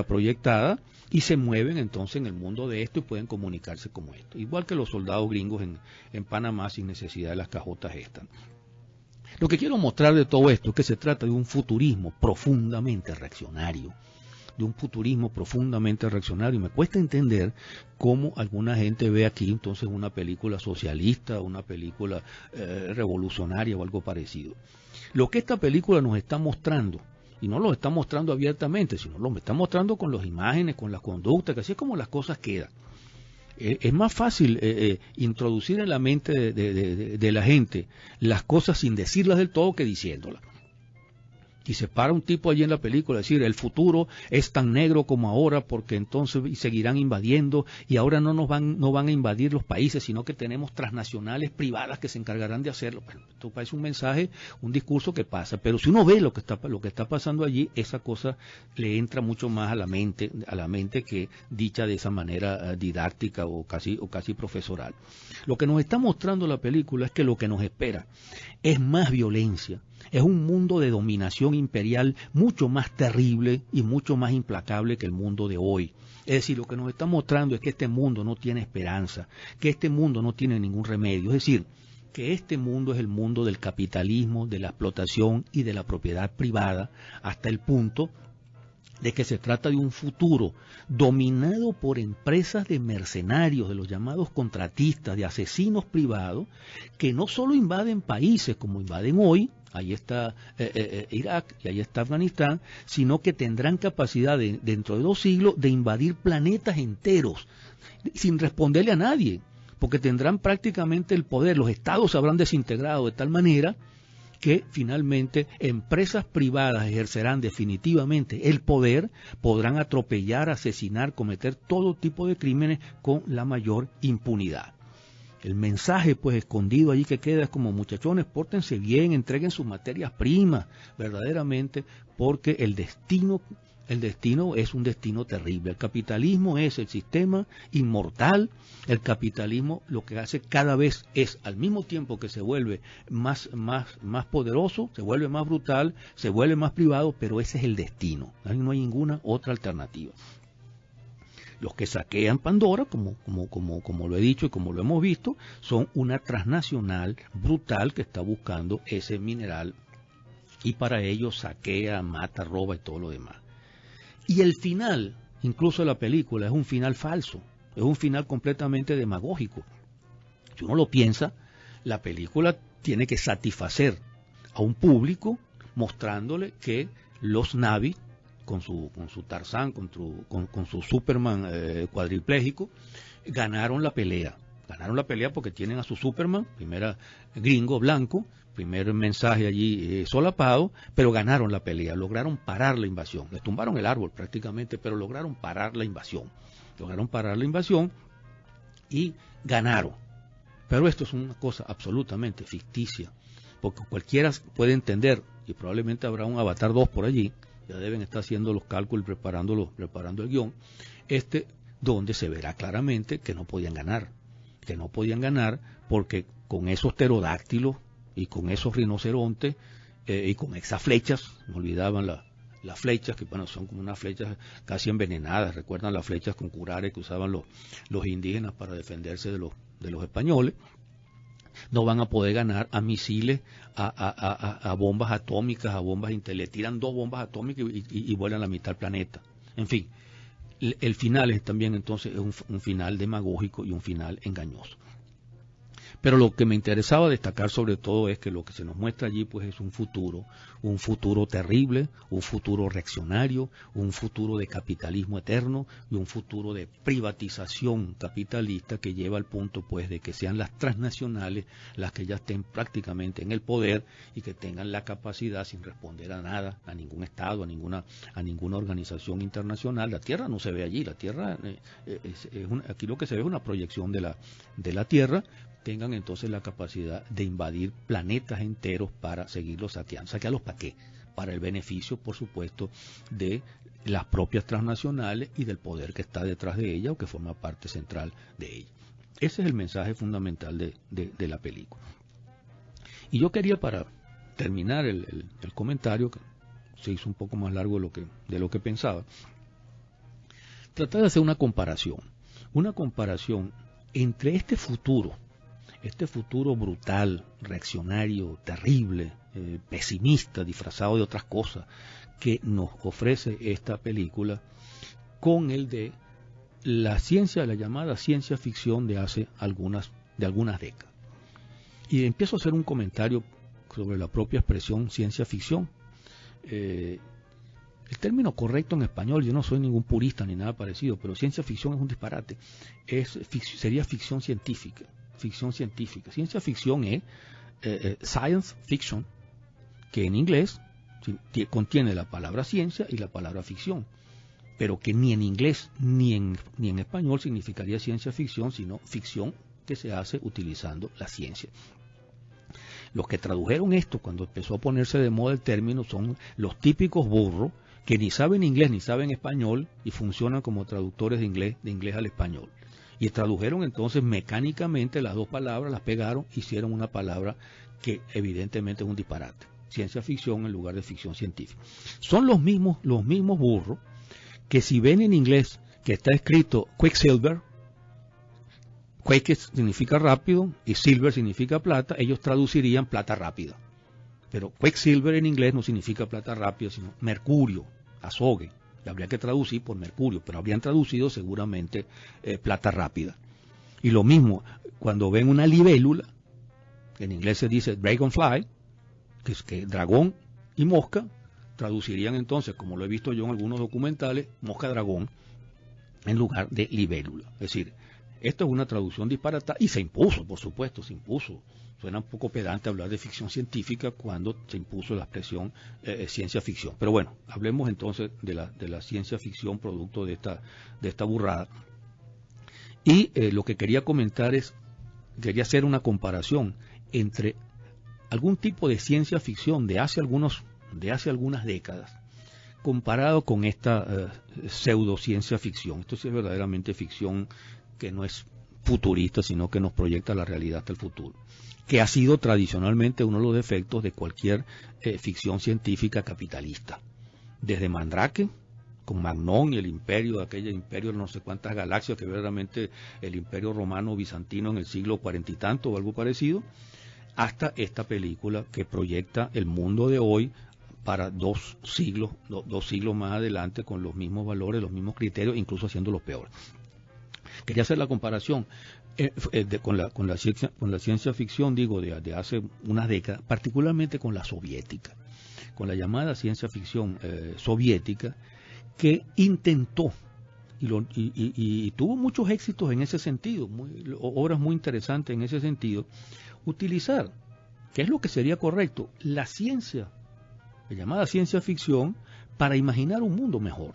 proyectada, y se mueven entonces en el mundo de esto y pueden comunicarse como esto. Igual que los soldados gringos en Panamá sin necesidad de las cajotas estas. Lo que quiero mostrar de todo esto es que se trata de un futurismo profundamente reaccionario, y me cuesta entender cómo alguna gente ve aquí entonces una película socialista, una película revolucionaria o algo parecido. Lo que esta película nos está mostrando, y no lo está mostrando abiertamente, sino lo está mostrando con las imágenes, con las conductas, que así es como las cosas quedan. Es más fácil introducir en la mente de la gente las cosas sin decirlas del todo que diciéndolas. Y se para un tipo allí en la película a decir, el futuro es tan negro como ahora, porque entonces seguirán invadiendo, y ahora no van a invadir los países, sino que tenemos transnacionales privadas que se encargarán de hacerlo. Bueno, esto parece un mensaje, un discurso que pasa, pero si uno ve lo que está pasando allí, esa cosa le entra mucho más a la mente que dicha de esa manera didáctica o casi profesoral. Lo que nos está mostrando la película es que lo que nos espera es más violencia. Es un mundo de dominación imperial mucho más terrible y mucho más implacable que el mundo de hoy. Es decir, lo que nos está mostrando es que este mundo no tiene esperanza, que este mundo no tiene ningún remedio. Es decir, que este mundo es el mundo del capitalismo, de la explotación y de la propiedad privada, hasta el punto de que se trata de un futuro dominado por empresas de mercenarios, de los llamados contratistas, de asesinos privados, que no solo invaden países como invaden hoy, ahí está Irak y ahí está Afganistán, sino que tendrán capacidad dentro de 2 siglos de invadir planetas enteros, sin responderle a nadie, porque tendrán prácticamente el poder, los estados se habrán desintegrado de tal manera que finalmente empresas privadas ejercerán definitivamente el poder, podrán atropellar, asesinar, cometer todo tipo de crímenes con la mayor impunidad. El mensaje pues escondido allí que queda es como, muchachones, pórtense bien, entreguen sus materias primas verdaderamente, porque el destino es un destino terrible. El capitalismo es el sistema inmortal. El capitalismo lo que hace cada vez es, al mismo tiempo que se vuelve más poderoso, se vuelve más brutal, se vuelve más privado, pero ese es el destino. No hay ninguna otra alternativa. Los que saquean Pandora, como lo he dicho y como lo hemos visto, son una transnacional brutal que está buscando ese mineral, y para ello saquea, mata, roba y todo lo demás. Y el final, incluso de la película, es un final falso, es un final completamente demagógico. Si uno lo piensa, la película tiene que satisfacer a un público mostrándole que los Na'vi, con su Tarzán, con su Superman cuadripléjico, ganaron la pelea. Ganaron la pelea porque tienen a su Superman, primera gringo blanco, primer mensaje allí solapado, pero ganaron la pelea, lograron parar la invasión. Les tumbaron el árbol prácticamente, pero lograron parar la invasión. Y ganaron. Pero esto es una cosa absolutamente ficticia, porque cualquiera puede entender, y probablemente habrá un Avatar 2 por allí, ya deben estar haciendo los cálculos, preparando el guión, donde se verá claramente que no podían ganar porque con esos pterodáctilos y con esos rinocerontes y con esas flechas, me olvidaban las flechas, que bueno, son como unas flechas casi envenenadas, recuerdan las flechas con curares que usaban los indígenas para defenderse de los españoles. No van a poder ganar a misiles, a bombas atómicas, a bombas le tiran 2 bombas atómicas y vuelan la mitad del planeta. En fin, el final es también entonces un final demagógico y un final engañoso. Pero lo que me interesaba destacar sobre todo es que lo que se nos muestra allí pues es un futuro terrible, un futuro reaccionario, un futuro de capitalismo eterno y un futuro de privatización capitalista que lleva al punto pues de que sean las transnacionales las que ya estén prácticamente en el poder y que tengan la capacidad, sin responder a nada, a ningún Estado, a ninguna organización internacional. La Tierra no se ve allí, la Tierra aquí lo que se ve es una proyección de la Tierra, tengan entonces la capacidad de invadir planetas enteros para seguirlos saqueando. ¿Saquearlos para qué? Para el beneficio, por supuesto, de las propias transnacionales y del poder que está detrás de ella o que forma parte central de ella. Ese es el mensaje fundamental de la película. Y yo quería, para terminar el comentario, que se hizo un poco más largo de lo que pensaba, tratar de hacer una comparación entre este futuro brutal, reaccionario, terrible, pesimista, disfrazado de otras cosas que nos ofrece esta película, con el de la llamada ciencia ficción de hace algunas décadas. Y empiezo a hacer un comentario sobre la propia expresión ciencia ficción. El término correcto en español, yo no soy ningún purista ni nada parecido, pero ciencia ficción es un disparate, sería ficción científica. Ciencia ficción es science fiction, que en inglés contiene la palabra ciencia y la palabra ficción, pero que ni en inglés ni en español significaría ciencia ficción, sino ficción que se hace utilizando la ciencia. Los que tradujeron esto cuando empezó a ponerse de moda el término son los típicos burros que ni saben inglés ni saben español y funcionan como traductores de inglés al español. Y tradujeron entonces mecánicamente las dos palabras, las pegaron, hicieron una palabra que evidentemente es un disparate. Ciencia ficción en lugar de ficción científica. Son los mismos burros que si ven en inglés que está escrito Quicksilver, Quake significa rápido y silver significa plata, ellos traducirían plata rápida. Pero Quicksilver en inglés no significa plata rápida, sino mercurio, azogue. Habría que traducir por mercurio, pero habrían traducido seguramente plata rápida. Y lo mismo, cuando ven una libélula, en inglés se dice dragonfly, que es que dragón y mosca, traducirían entonces, como lo he visto yo en algunos documentales, mosca dragón, en lugar de libélula. Es decir, esto es una traducción disparatada y se impuso, por supuesto, se impuso. Suena un poco pedante hablar de ficción científica cuando se impuso la expresión ciencia ficción. Pero bueno, hablemos entonces de la ciencia ficción producto de esta burrada. Y lo que quería comentar quería hacer una comparación entre algún tipo de ciencia ficción de hace algunas décadas comparado con esta pseudociencia ficción. Esto sí es verdaderamente ficción que no es futurista, sino que nos proyecta la realidad hasta el futuro, que ha sido tradicionalmente uno de los defectos de cualquier ficción científica capitalista. Desde Mandrake, con Magnón y el imperio, aquel imperio de no sé cuántas galaxias, que verdaderamente el imperio romano bizantino en el siglo 40 y tanto o algo parecido, hasta esta película que proyecta el mundo de hoy para dos siglos más adelante con los mismos valores, los mismos criterios, incluso haciéndolos peor. Quería hacer la comparación con la ciencia ficción, digo, de hace unas décadas, particularmente con la soviética, con la llamada ciencia ficción soviética, que intentó y tuvo muchos éxitos en ese sentido, obras muy interesantes en ese sentido, utilizar, que es lo que sería correcto, la ciencia, la llamada ciencia ficción, para imaginar un mundo mejor,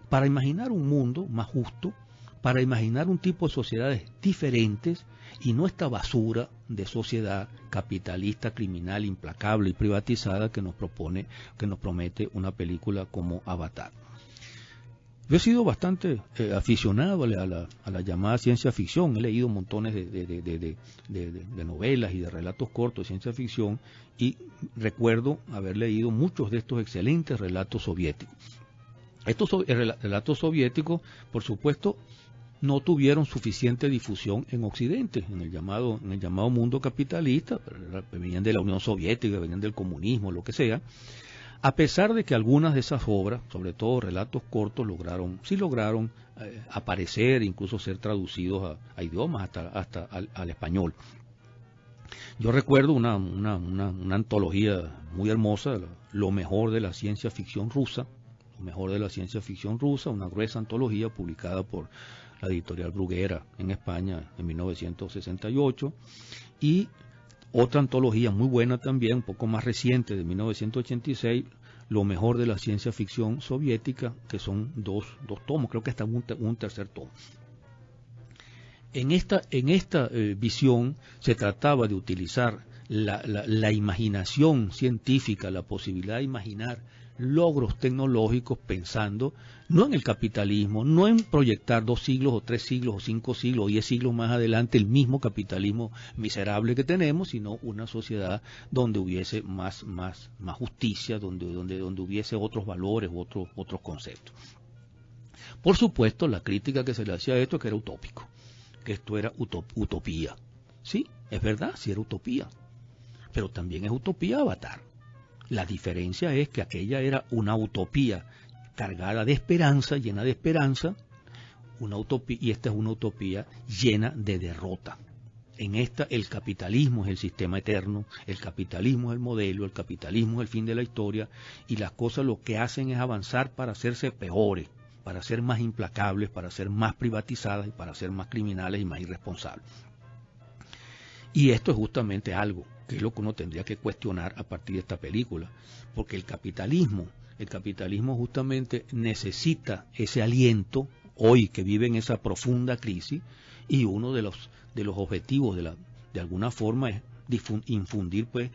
para imaginar un mundo más justo, para imaginar un tipo de sociedades diferentes y no esta basura de sociedad capitalista, criminal, implacable y privatizada que nos promete una película como Avatar. Yo he sido bastante aficionado a la llamada ciencia ficción, he leído montones de novelas y de relatos cortos de ciencia ficción y recuerdo haber leído muchos de estos excelentes relatos soviéticos. Estos relatos soviéticos, por supuesto, no tuvieron suficiente difusión en Occidente, en el llamado mundo capitalista, venían de la Unión Soviética, venían del comunismo, lo que sea, a pesar de que algunas de esas obras, sobre todo relatos cortos, lograron aparecer, incluso ser traducidos a idiomas, hasta al español. Yo recuerdo una antología muy hermosa, lo mejor de la ciencia ficción rusa, una gruesa antología publicada por la editorial Bruguera en España en 1968, y otra antología muy buena también, un poco más reciente, de 1986, lo mejor de la ciencia ficción soviética, que son dos tomos, creo que hasta un tercer tomo. En esta visión se trataba de utilizar la imaginación científica, la posibilidad de imaginar logros tecnológicos pensando no en el capitalismo, no en proyectar 2 siglos o 3 siglos o 5 siglos o 10 siglos más adelante el mismo capitalismo miserable que tenemos, sino una sociedad donde hubiese más justicia, donde hubiese otros valores u otros conceptos. Por supuesto, la crítica que se le hacía a esto es que era utópico, que esto era utopía. Sí, es verdad, sí era utopía, pero también es utopía Avatar. La diferencia es que aquella era una utopía cargada de esperanza, llena de esperanza, una utopía, y esta es una utopía llena de derrota. En esta el capitalismo es el sistema eterno, el capitalismo es el modelo, el capitalismo es el fin de la historia, y las cosas lo que hacen es avanzar para hacerse peores, para ser más implacables, para ser más privatizadas y para ser más criminales y más irresponsables. Y esto es justamente algo que es lo que uno tendría que cuestionar a partir de esta película, porque el capitalismo justamente necesita ese aliento hoy que vive en esa profunda crisis, y uno de los objetivos de alguna forma es infundir pues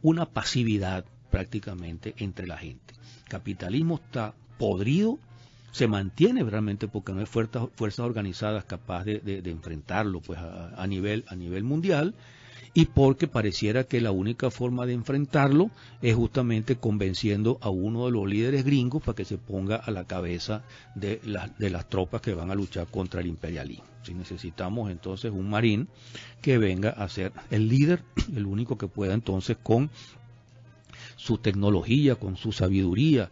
una pasividad prácticamente entre la gente. El capitalismo está podrido, se mantiene realmente porque no hay fuerzas organizadas capaces de enfrentarlo pues a nivel mundial, y porque pareciera que la única forma de enfrentarlo es justamente convenciendo a uno de los líderes gringos para que se ponga a la cabeza de las tropas que van a luchar contra el imperialismo. Si necesitamos entonces un marín que venga a ser el líder, el único que pueda entonces con su tecnología, con su sabiduría,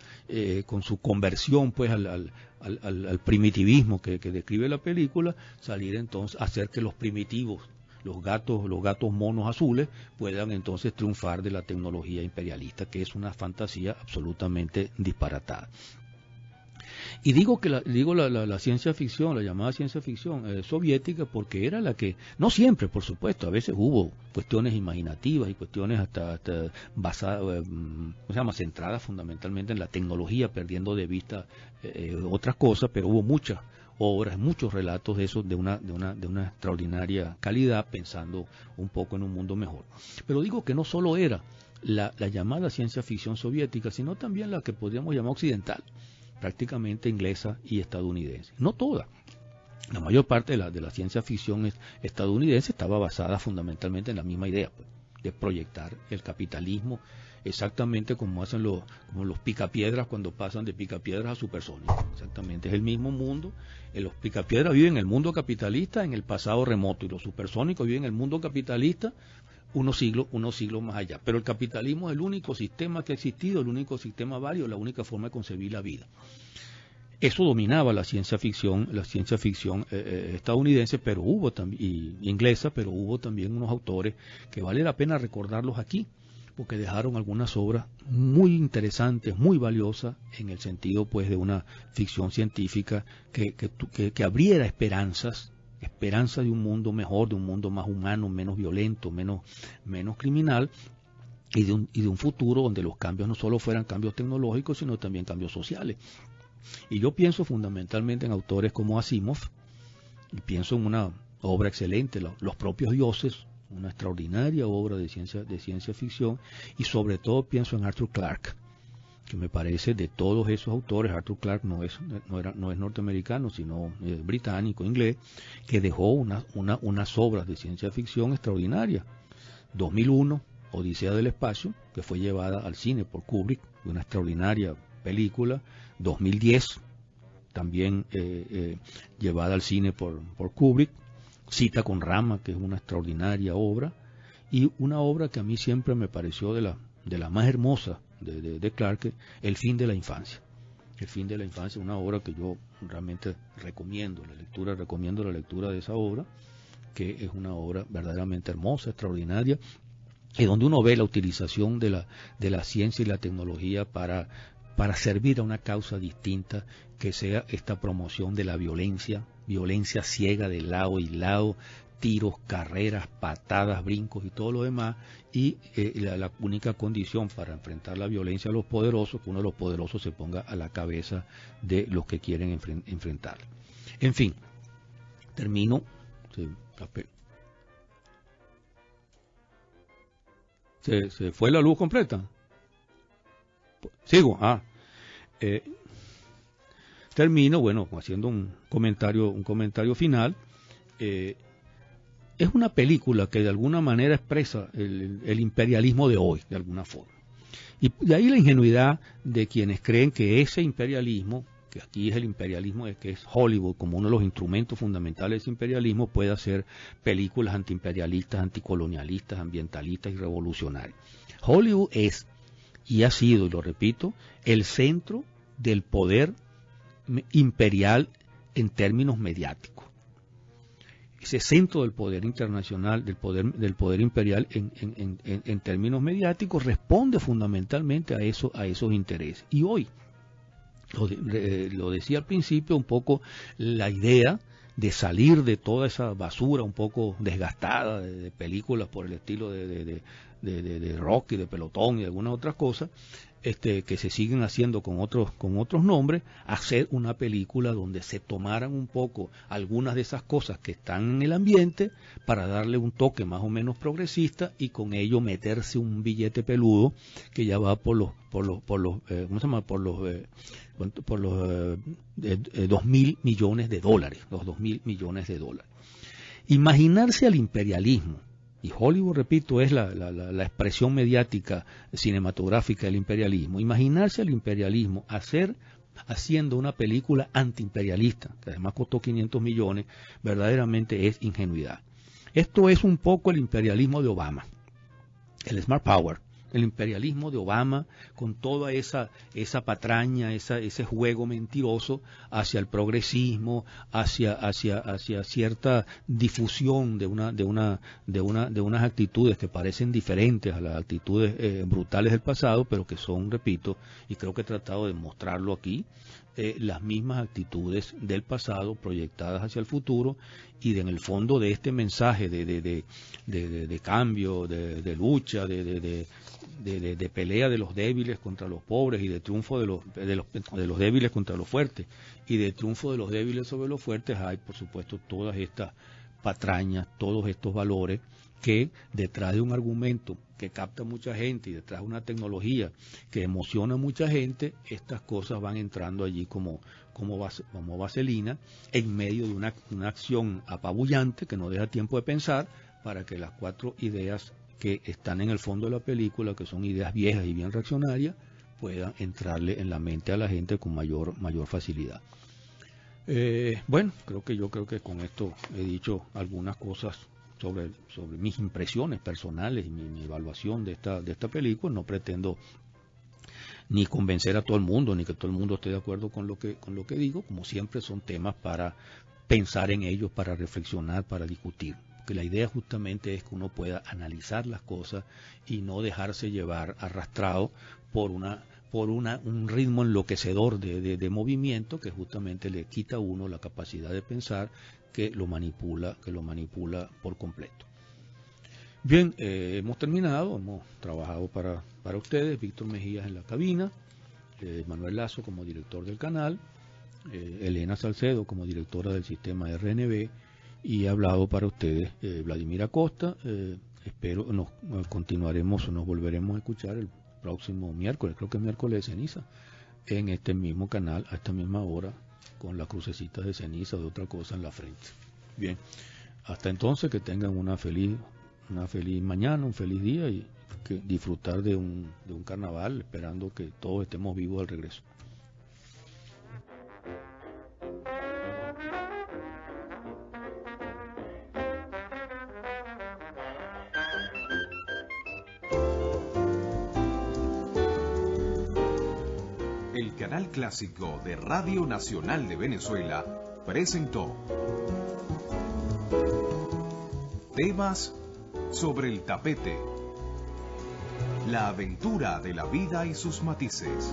con su conversión pues al primitivismo que describe la película, salir entonces a hacer que los primitivos, los gatos monos azules, puedan entonces triunfar de la tecnología imperialista, que es una fantasía absolutamente disparatada. Y digo la ciencia ficción, la llamada ciencia ficción soviética, porque era la que, no siempre por supuesto, a veces hubo cuestiones imaginativas y cuestiones hasta basadas, centradas fundamentalmente en la tecnología, perdiendo de vista otras cosas, pero hubo muchas obras, muchos relatos de esos de una extraordinaria calidad, pensando un poco en un mundo mejor. Pero digo que no solo era la llamada ciencia ficción soviética, sino también la que podríamos llamar occidental, prácticamente inglesa y estadounidense. No toda. La mayor parte de la ciencia ficción estadounidense estaba basada fundamentalmente en la misma idea, pues, de proyectar el capitalismo exactamente como hacen como los picapiedras cuando pasan de picapiedras a supersónicos. Exactamente, es el mismo mundo. Los picapiedras viven en el mundo capitalista en el pasado remoto, y los supersónicos viven en el mundo capitalista unos siglos más allá. Pero el capitalismo es el único sistema que ha existido, el único sistema válido, la única forma de concebir la vida. Eso dominaba la ciencia ficción estadounidense, pero hubo también, y inglesa, pero hubo también unos autores que vale la pena recordarlos aquí, porque dejaron algunas obras muy interesantes, muy valiosas, en el sentido pues de una ficción científica que abriera esperanza de un mundo mejor, de un mundo más humano, menos violento, menos criminal, y de un futuro donde los cambios no solo fueran cambios tecnológicos, sino también cambios sociales. Y yo pienso fundamentalmente en autores como Asimov, y pienso en una obra excelente, Los propios dioses, una extraordinaria obra de ciencia ficción, y sobre todo pienso en Arthur Clarke, que me parece de todos esos autores, Arthur Clarke no es norteamericano, sino británico, inglés, que dejó unas obras de ciencia ficción extraordinarias. 2001, Odisea del Espacio, que fue llevada al cine por Kubrick, una extraordinaria película. 2010, también llevada al cine por Kubrick. Cita con Rama, que es una extraordinaria obra, y una obra que a mí siempre me pareció de la más hermosa de Clarke, El fin de la infancia. El fin de la infancia, una obra que yo realmente recomiendo la lectura de esa obra, que es una obra verdaderamente hermosa, extraordinaria, y donde uno ve la utilización de la ciencia y la tecnología para servir a una causa distinta, que sea esta promoción de la violencia ciega de lado y lado, tiros, carreras, patadas, brincos y todo lo demás, y la única condición para enfrentar la violencia a los poderosos, que uno de los poderosos se ponga a la cabeza de los que quieren enfrentar. En fin, termino. ¿Se fue la luz completa? Sigo. Termino, bueno, haciendo un comentario final. Es una película que de alguna manera expresa el imperialismo de hoy, de alguna forma. Y de ahí la ingenuidad de quienes creen que ese imperialismo, que aquí es el imperialismo que es Hollywood, como uno de los instrumentos fundamentales de ese imperialismo, puede hacer películas antiimperialistas, anticolonialistas, ambientalistas y revolucionarias. Hollywood es, y ha sido, y lo repito, el centro del poder imperial en términos mediáticos. Ese centro del poder internacional, del poder imperial en términos mediáticos, responde fundamentalmente a esos intereses. Y hoy, lo decía al principio, un poco la idea de salir de toda esa basura un poco desgastada de películas por el estilo de Rocky, de Pelotón y de algunas otras cosas, que se siguen haciendo con otros nombres, hacer una película donde se tomaran un poco algunas de esas cosas que están en el ambiente para darle un toque más o menos progresista y con ello meterse un billete peludo que ya va por los 2.000 millones de dólares, los 2.000 millones de dólares. Imaginarse al imperialismo, y Hollywood, repito, es la expresión mediática cinematográfica del imperialismo. Imaginarse al imperialismo haciendo una película antiimperialista, que además costó 500 millones, verdaderamente es ingenuidad. Esto es un poco el imperialismo de Obama, el Smart Power, el imperialismo de Obama, con toda esa patraña, ese juego mentiroso hacia el progresismo, hacia cierta difusión de unas actitudes que parecen diferentes a las actitudes brutales del pasado, pero que son, repito, y creo que he tratado de mostrarlo aquí, las mismas actitudes del pasado proyectadas hacia el futuro, y en el fondo de este mensaje de cambio, de lucha, de pelea de los débiles contra los pobres y de triunfo de los débiles contra los fuertes y de triunfo de los débiles sobre los fuertes, hay por supuesto todas estas patrañas, todos estos valores que detrás de un argumento que capta mucha gente y detrás de una tecnología que emociona a mucha gente, estas cosas van entrando allí como vaselina en medio de una acción apabullante que no deja tiempo de pensar, para que las cuatro ideas que están en el fondo de la película, que son ideas viejas y bien reaccionarias, puedan entrarle en la mente a la gente con mayor facilidad. Bueno, creo que con esto he dicho algunas cosas sobre mis impresiones personales y mi evaluación de esta película. No pretendo ni convencer a todo el mundo, ni que todo el mundo esté de acuerdo con lo que digo. Como siempre, son temas para pensar en ellos, para reflexionar, para discutir. Porque la idea justamente es que uno pueda analizar las cosas y no dejarse llevar arrastrado por un ritmo enloquecedor de movimiento que justamente le quita a uno la capacidad de pensar, que lo manipula por completo. Bien, hemos terminado, hemos trabajado para ustedes, Víctor Mejías en la cabina, Manuel Lazo como director del canal, Elena Salcedo como directora del sistema RNB, y he hablado para ustedes Vladimir Acosta. Espero nos volveremos a escuchar el próximo miércoles, creo que es miércoles de ceniza, en este mismo canal, a esta misma hora, con las crucecitas de ceniza o de otra cosa en la frente. Bien, hasta entonces que tengan una feliz mañana, un feliz día, y que disfrutar de un carnaval, esperando que todos estemos vivos al regreso. El canal clásico de Radio Nacional de Venezuela presentó Temas sobre el tapete. La aventura de la vida y sus matices.